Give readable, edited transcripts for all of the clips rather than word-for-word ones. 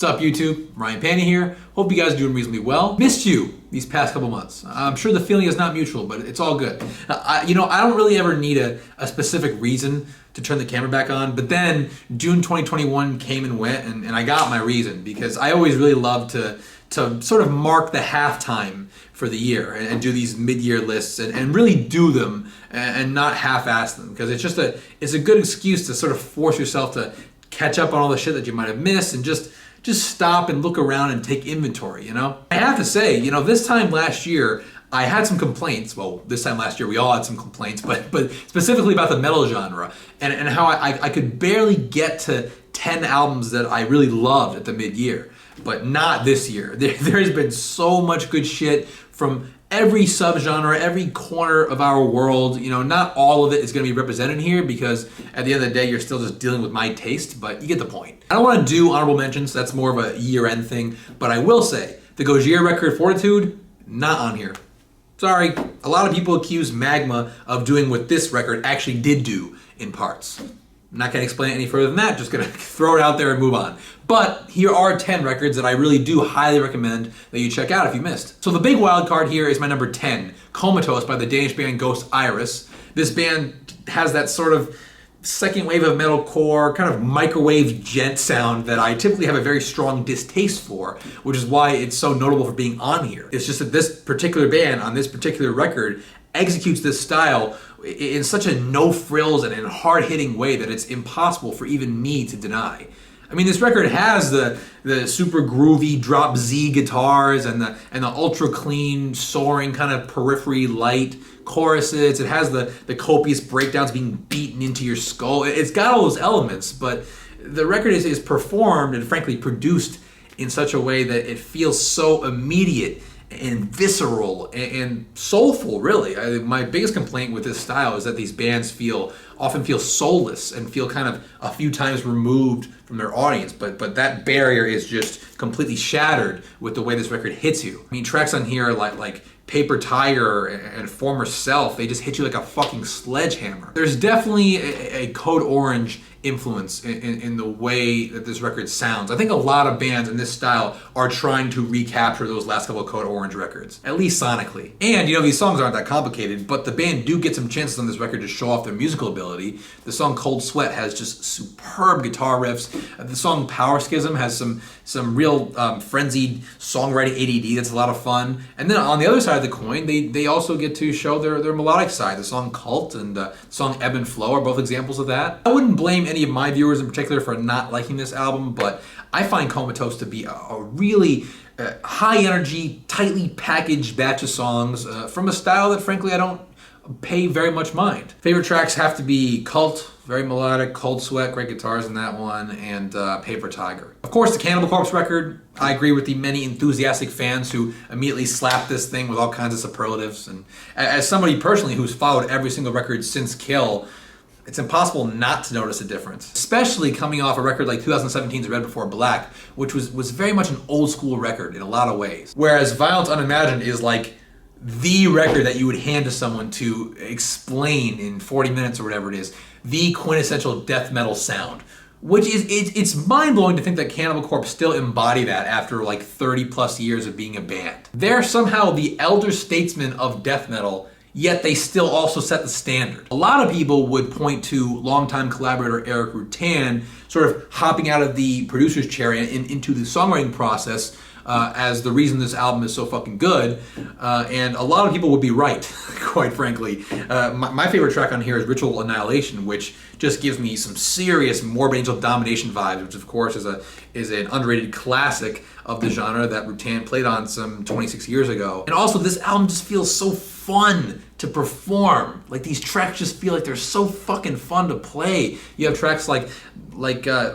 What's up, YouTube? Ryan Panny here. Hope you guys are doing reasonably well. Missed you these past couple months. I'm sure the feeling is not mutual, but it's all good. I don't really ever need a specific reason to turn the camera back on, but then June 2021 came and went, and I got my reason, because I always really love to sort of mark the halftime for the year and do these mid-year lists and really do them and not half-ass them, because it's a good excuse to sort of force yourself to catch up on all the shit that you might have missed and just stop and look around and take inventory, you know? I have to say, this time last year, I had some complaints. Well, this time last year, we all had some complaints, but specifically about the metal genre and how I could barely get to 10 albums that I really loved at the mid-year, but not this year. There's been so much good shit from every subgenre, every corner of our world. Not all of it is going to be represented here, because at the end of the day, you're still just dealing with my taste, but you get the point. I don't want to do honorable mentions. That's more of a year-end thing, but I will say the Gojira record Fortitude, not on here. Sorry. A lot of people accuse Magma of doing what this record actually did do in parts. I'm not going to explain it any further than that, just going to throw it out there and move on. But here are 10 records that I really do highly recommend that you check out if you missed. So the big wild card here is my number 10, Comatose by the Danish band Ghost Iris. This band has that sort of second wave of metalcore, kind of microwave gent sound that I typically have a very strong distaste for, which is why it's so notable for being on here. It's just that this particular band on this particular record executes this style in such a no-frills and in hard-hitting way that it's impossible for even me to deny. I mean, this record has the super groovy drop Z guitars and the ultra clean, soaring kind of periphery light choruses. It has the copious breakdowns being beaten into your skull. It's got all those elements, but the record is performed and frankly produced in such a way that it feels so immediate and visceral and soulful, really. My biggest complaint with this style is that these bands often feel soulless and feel kind of a few times removed from their audience, but that barrier is just completely shattered with the way this record hits you. I mean, tracks on here like Paper Tiger and Former Self, they just hit you like a fucking sledgehammer. There's definitely a Code Orange influence in the way that this record sounds. I think a lot of bands in this style are trying to recapture those last couple of Code Orange records, at least sonically. And these songs aren't that complicated, but the band do get some chances on this record to show off their musical ability. The song Cold Sweat has just superb guitar riffs. The song Power Schism has some real frenzied songwriting ADD that's a lot of fun. And then on the other side of the coin, they also get to show their melodic side. The song Cult and the song Ebb and Flow are both examples of that. I wouldn't blame any of my viewers in particular for not liking this album, but I find Comatose to be a really high energy, tightly packaged batch of songs from a style that frankly I don't pay very much mind. Favorite tracks have to be Cult, very melodic, Cold Sweat, great guitars in that one, and Paper Tiger. Of course, the Cannibal Corpse record, I agree with the many enthusiastic fans who immediately slapped this thing with all kinds of superlatives. And as somebody personally who's followed every single record since Kill, it's impossible not to notice a difference, especially coming off a record like 2017's Red Before Black, which was very much an old school record in a lot of ways. Whereas Violence Unimagined is like the record that you would hand to someone to explain in 40 minutes or whatever it is, the quintessential death metal sound. Which it's mind-blowing to think that Cannibal Corpse still embody that after like 30 plus years of being a band. They're somehow the elder statesmen of death metal, yet they still also set the standard. A lot of people would point to longtime collaborator Eric Rutan sort of hopping out of the producer's chair into the songwriting process as the reason this album is so fucking good, and a lot of people would be right, quite frankly. My favorite track on here is Ritual Annihilation, which just gives me some serious Morbid Angel Domination vibes, which of course is an underrated classic of the genre that Rutan played on some 26 years ago. And also, this album just feels so fun to perform. Like, these tracks just feel like they're so fucking fun to play. You have tracks like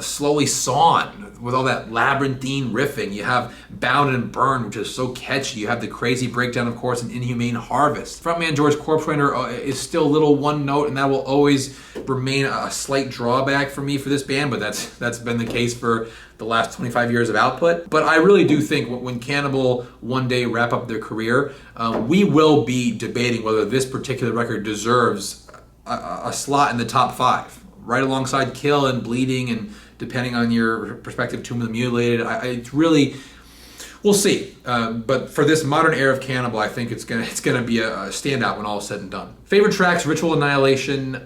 Slowly Sawn with all that labyrinthine riffing. You have Bound and Burn, which is so catchy. You have the crazy breakdown, of course, in Inhumane Harvest. Frontman George Corpsewriter is still a little one note, and that will always remain a slight drawback for me for this band, but that's been the case for the last 25 years of output. But I really do think when Cannibal one day wrap up their career, we will be debating whether this particular record deserves a slot in the top 5, right alongside Kill and Bleeding and depending on your perspective, Tomb of the Mutilated. It's really, we'll see. But for this modern era of Cannibal, I think it's gonna be a standout when all is said and done. Favorite tracks: Ritual Annihilation,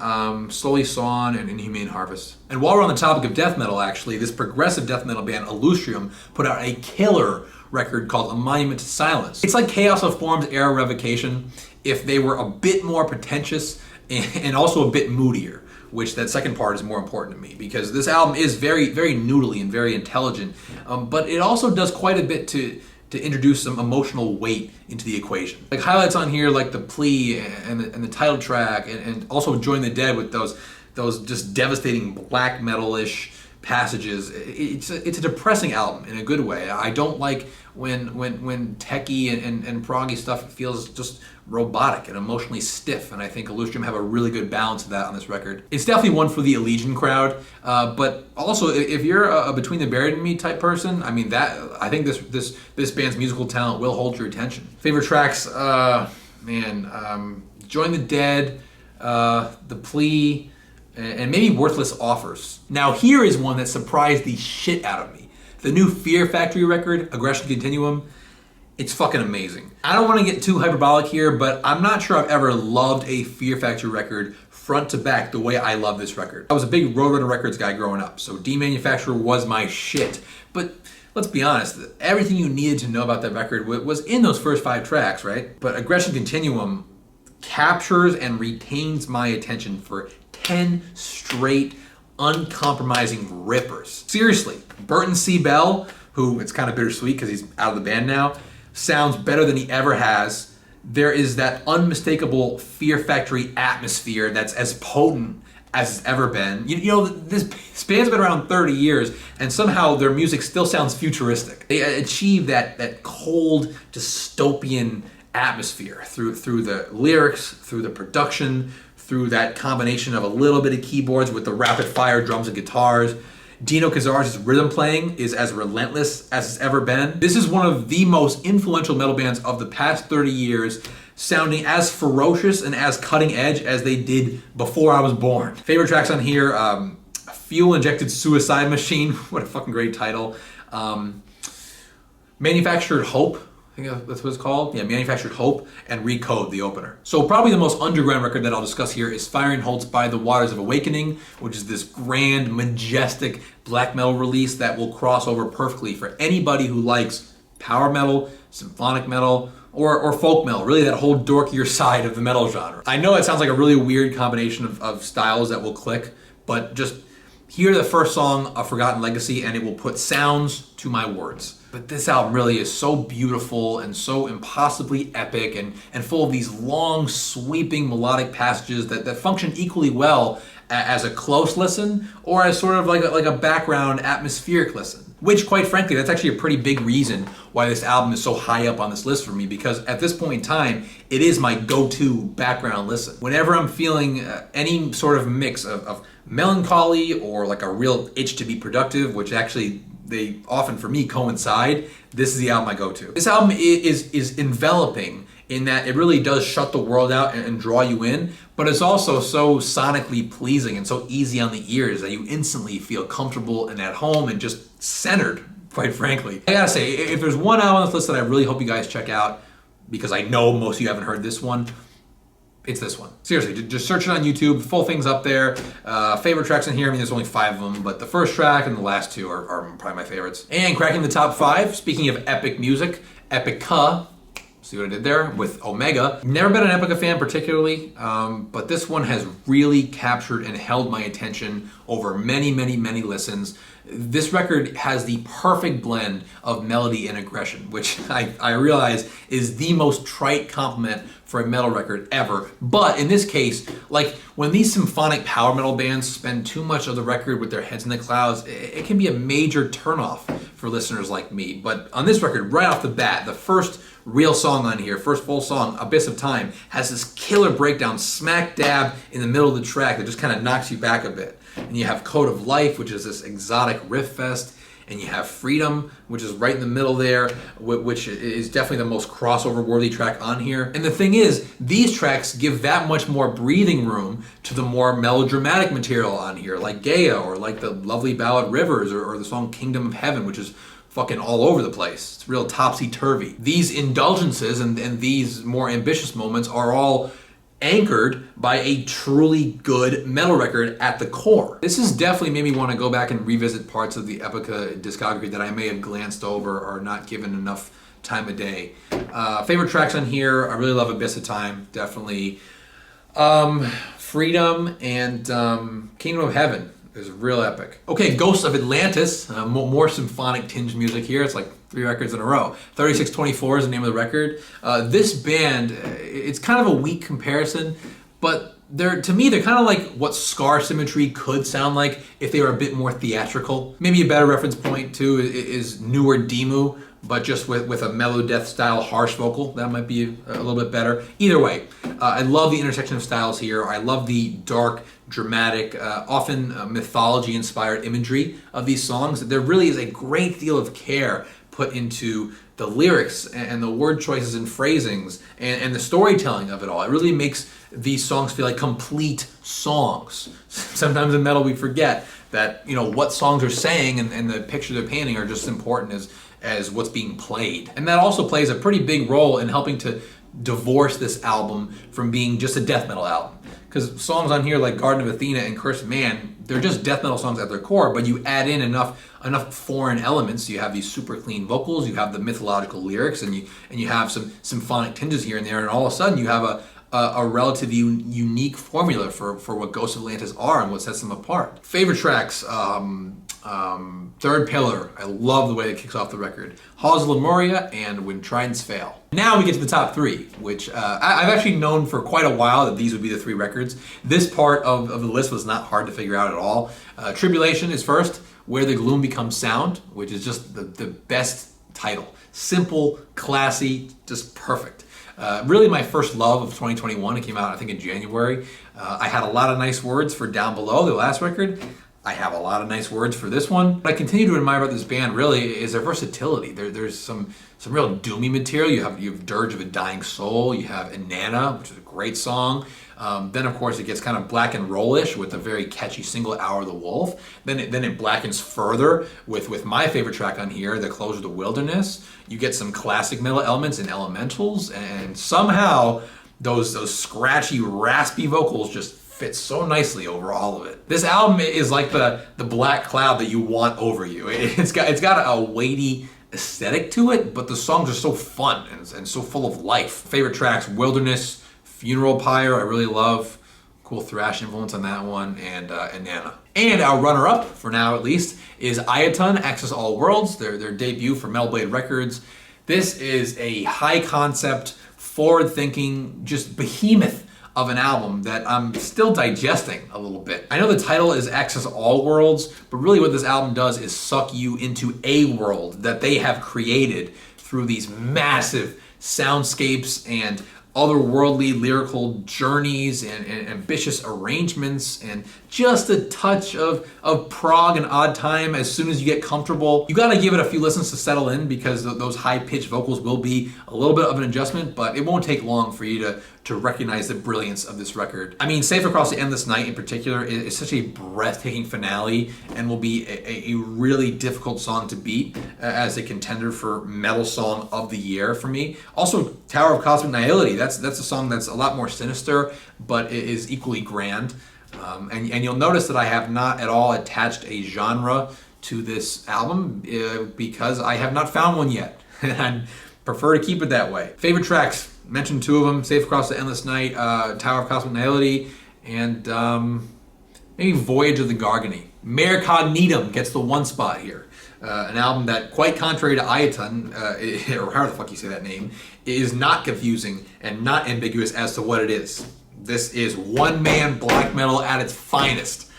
Slowly Sawn, and Inhumane Harvest. And while we're on the topic of death metal, actually, this progressive death metal band Ellucian put out a killer record called A Monument to Silence. It's like Chaos of Forms era Revocation if they were a bit more pretentious and also a bit moodier, which that second part is more important to me because this album is very, very noodly and very intelligent, but it also does quite a bit to introduce some emotional weight into the equation. Like highlights on here like The Plea and the title track and also Join the Dead with those just devastating black metal-ish passages. It's a depressing album in a good way. I don't like when techie and proggy stuff feels just robotic and emotionally stiff, and I think Ellucian have a really good balance of that on this record. It's definitely one for the Allegiant crowd, but also if you're a Between the Buried and Me type person, I mean I think this band's musical talent will hold your attention. Favorite tracks, Join the Dead, The Plea, and maybe Worthless Offers. Now here is one that surprised the shit out of me. The new Fear Factory record, Aggression Continuum. It's fucking amazing. I don't want to get too hyperbolic here, but I'm not sure I've ever loved a Fear Factory record front to back the way I love this record. I was a big Roadrunner Records guy growing up, so Demanufacturer was my shit. But let's be honest, everything you needed to know about that record was in those first 5 tracks, right? But Aggression Continuum captures and retains my attention for 10 straight, uncompromising rippers. Seriously, Burton C. Bell, who it's kind of bittersweet because he's out of the band now, sounds better than he ever has. There is that unmistakable Fear Factory atmosphere that's as potent as it's ever been. You know, this band's been around 30 years, and somehow their music still sounds futuristic. They achieve that cold, dystopian atmosphere through the lyrics, through the production, through that combination of a little bit of keyboards with the rapid fire drums and guitars. Dino Cazares' rhythm playing is as relentless as it's ever been. This is one of the most influential metal bands of the past 30 years, sounding as ferocious and as cutting edge as they did before I was born. Favorite tracks on here, Fuel Injected Suicide Machine, what a fucking great title. Manufactured Hope, I think that's what it's called. Yeah, Manufactured Hope, and Recode, the opener. So probably the most underground record that I'll discuss here is Fireholds by the Waters of Awakening, which is this grand, majestic black metal release that will cross over perfectly for anybody who likes power metal, symphonic metal, or folk metal, really that whole dorkier side of the metal genre. I know it sounds like a really weird combination of styles that will click, but just hear the first song, A Forgotten Legacy, and it will put sounds to my words. But this album really is so beautiful and so impossibly epic and full of these long, sweeping melodic passages that function equally well as a close listen or as sort of like a background atmospheric listen. Which, quite frankly, that's actually a pretty big reason why this album is so high up on this list for me, because at this point in time, it is my go-to background listen. Whenever I'm feeling any sort of mix of melancholy or like a real itch to be productive, which actually they often for me coincide, this is the album I go to. This album is enveloping in that it really does shut the world out and draw you in, but it's also so sonically pleasing and so easy on the ears that you instantly feel comfortable and at home and just centered, quite frankly. I gotta say, if there's one album on this list that I really hope you guys check out, because I know most of you haven't heard this one, it's this one. Seriously, just search it on YouTube. The full thing's up there. Favorite tracks in here, I mean, there's only 5 of them, but the first track and the last 2 are probably my favorites. And cracking the top 5, speaking of epic music, Epica, see what I did there, with Omega. Never been an Epica fan particularly, but this one has really captured and held my attention over many, many, many listens. This record has the perfect blend of melody and aggression, which I realize is the most trite compliment for a metal record ever. But in this case, like when these symphonic power metal bands spend too much of the record with their heads in the clouds, it can be a major turnoff for listeners like me. But on this record, right off the bat, the first real song on here, first full song, Abyss of Time, has this killer breakdown smack dab in the middle of the track that just kind of knocks you back a bit. And you have Code of Life, which is this exotic riff fest. and you have Freedom, which is right in the middle there, which is definitely the most crossover-worthy track on here. And the thing is, these tracks give that much more breathing room to the more melodramatic material on here, like Gaia, or like the lovely ballad Rivers, or the song Kingdom of Heaven, which is fucking all over the place. It's real topsy-turvy. These indulgences and these more ambitious moments are all anchored by a truly good metal record at the core. This has definitely made me want to go back and revisit parts of the Epica discography that I may have glanced over or not given enough time of day. Favorite tracks on here, I really love Abyss of Time, definitely. Freedom and Kingdom of Heaven is real epic. Okay, Ghosts of Atlantis, more symphonic tinge music here. It's like 3 records in a row. 3624 is the name of the record. This band, it's kind of a weak comparison, but to me, they're kind of like what Scar Symmetry could sound like if they were a bit more theatrical. Maybe a better reference point too is newer Demu, but just with a mellow death style harsh vocal. That might be a little bit better. Either way, I love the intersection of styles here. I love the dark, dramatic, often mythology-inspired imagery of these songs. There really is a great deal of care put into the lyrics and the word choices and phrasings and the storytelling of it all. It really makes these songs feel like complete songs. Sometimes in metal we forget that, what songs are saying and the picture they're painting are just as important as what's being played. And that also plays a pretty big role in helping to divorce this album from being just a death metal album. Because songs on here like Garden of Athena and Cursed Man, they're just death metal songs at their core, but you add in enough foreign elements. You have these super clean vocals, you have the mythological lyrics, and you have some symphonic tinges here and there, and all of a sudden you have a relatively unique formula for what Ghosts of Atlantis are and what sets them apart. Favorite tracks, Third Pillar, I love the way it kicks off the record. Halls of Lemuria and When Tridents Fail. Now we get to the top 3, which I've actually known for quite a while that these would be the 3 records. This part of the list was not hard to figure out at all. Tribulation is first, Where the Gloom Becomes Sound, which is just the best title. Simple, classy, just perfect. Really my first love of 2021. It came out, I think, in January. I had a lot of nice words for Down Below, the last record. I have a lot of nice words for this one. What I continue to admire about this band really is their versatility. There's some real doomy material. You have Dirge of a Dying Soul. You have Inanna, which is a great song. Then of course it gets kind of black and rollish with a very catchy single, Hour of the Wolf. Then it blackens further with my favorite track on here, The Close of the Wilderness. You get some classic metal elements in Elementals, and somehow those scratchy, raspy vocals just fit so nicely over all of it. This album is like the black cloud that you want over you. It's got a weighty aesthetic to it, but the songs are so fun and so full of life. Favorite tracks, Wilderness, Funeral Pyre, I really love. Cool thrash influence on that one, and Inanna. And our runner-up, for now at least, is Iotan, Access All Worlds, their debut for Metal Blade Records. This is a high-concept, forward-thinking, just behemoth of an album that I'm still digesting a little bit. I know the title is Access All Worlds, but really what this album does is suck you into a world that they have created through these massive soundscapes and otherworldly lyrical journeys and ambitious arrangements and just a touch of prog and odd time as soon as you get comfortable. You gotta give it a few listens to settle in because those high-pitched vocals will be a little bit of an adjustment, but it won't take long for you to recognize the brilliance of this record. I mean, Safe Across the Endless Night in particular is such a breathtaking finale and will be a really difficult song to beat as a contender for Metal Song of the Year for me. Also, Tower of Cosmic Nihility, that's a song that's a lot more sinister, but it is equally grand. And you'll notice that I have not at all attached a genre to this album because I have not found one yet. And I prefer to keep it that way. Favorite tracks, mentioned 2 of them, Safe Across the Endless Night, Tower of Cosmic Nihility, and maybe Voyage of the Gargany. Mayor Needham gets the 1 spot here. An album that, quite contrary to Iotan, or however the fuck you say that name, is not confusing and not ambiguous as to what it is. This is one-man black metal at its finest.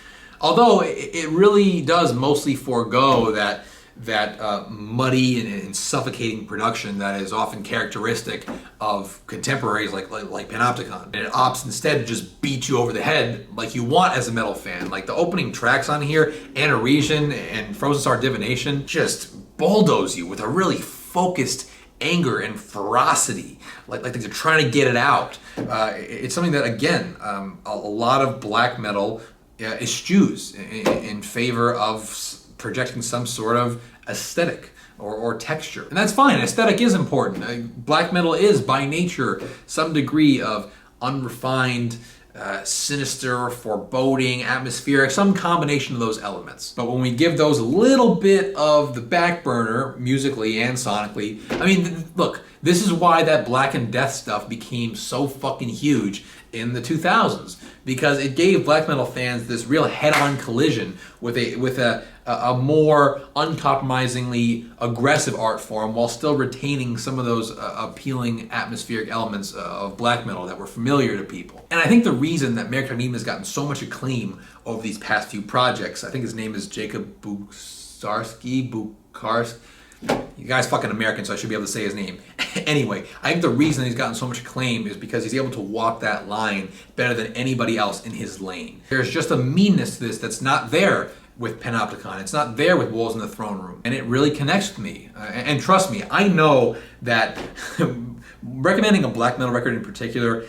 Although it really does mostly forego that that muddy and suffocating production that is often characteristic of contemporaries like Panopticon. And it opts instead to just beat you over the head like you want as a metal fan. Like the opening tracks on here, Iotan and Frozen Star Divination, just bulldoze you with a really focused anger and ferocity, like they're trying to get it out. It's something that, again, a lot of black metal eschews in favor of projecting some sort of aesthetic or texture. And that's fine. Aesthetic is important. Black metal is, by nature, some degree of unrefined, sinister, foreboding, atmospheric, some combination of those elements. But when we give those a little bit of the back burner, musically and sonically, I mean, look, this is why that Black and Death stuff became so fucking huge in the 2000s, because it gave black metal fans this real head-on collision with a more uncompromisingly aggressive art form while still retaining some of those appealing atmospheric elements of black metal that were familiar to people. And I think the reason that Needham has gotten so much acclaim over these past few projects, I think his name is Jacob Bukarsk. You guy's fucking American, so I should be able to say his name. Anyway, I think the reason he's gotten so much acclaim is because he's able to walk that line better than anybody else in his lane. There's just a meanness to this that's not there with Panopticon. It's not there with Wolves in the Throne Room. And it really connects with me. And trust me, I know that recommending a black metal record in particular,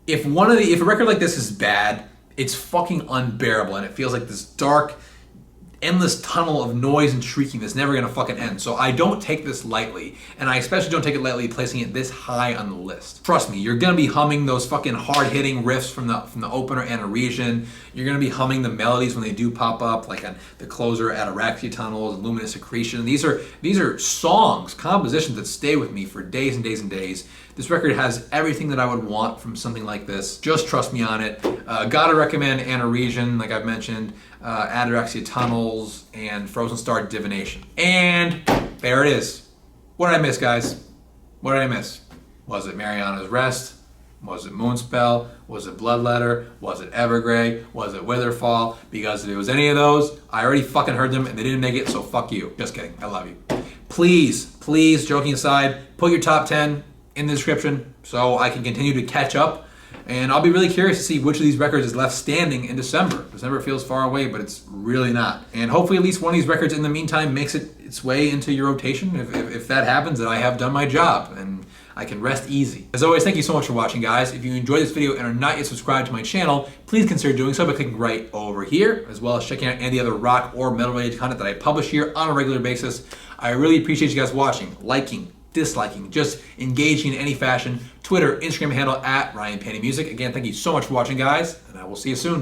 if a record like this is bad, it's fucking unbearable, and it feels like this dark, endless tunnel of noise and shrieking that's never gonna fucking end. So I don't take this lightly, and I especially don't take it lightly placing it this high on the list. Trust me, you're gonna be humming those fucking hard-hitting riffs from the opener Iotan. You're gonna be humming the melodies when they do pop up, like on the closer Ataraxia Tunnels and Luminous Secretion. These are songs, compositions that stay with me for days and days and days. This record has everything that I would want from something like this. Just trust me on it. Gotta recommend Iotan, like I've mentioned, Ataraxia Tunnels, and Frozen Star Divination. And there it is. What did I miss, guys? What did I miss? Was it Mariana's Rest? Was it Moonspell? Was it Bloodletter? Was it Evergrey? Was it Witherfall? Because if it was any of those, I already fucking heard them and they didn't make it, so fuck you. Just kidding. I love you. Please, joking aside, put your top 10 in the description so I can continue to catch up. And I'll be really curious to see which of these records is left standing in December. December feels far away, but it's really not. And hopefully at least one of these records in the meantime makes its way into your rotation. If that happens, then I have done my job and I can rest easy. As always, thank you so much for watching, guys. If you enjoyed this video and are not yet subscribed to my channel, please consider doing so by clicking right over here, as well as checking out any other rock or metal related content that I publish here on a regular basis. I really appreciate you guys watching, liking, disliking, just engaging in any fashion. Twitter, Instagram handle @RyanPannyMusic. Again, thank you so much for watching, guys, and I will see you soon.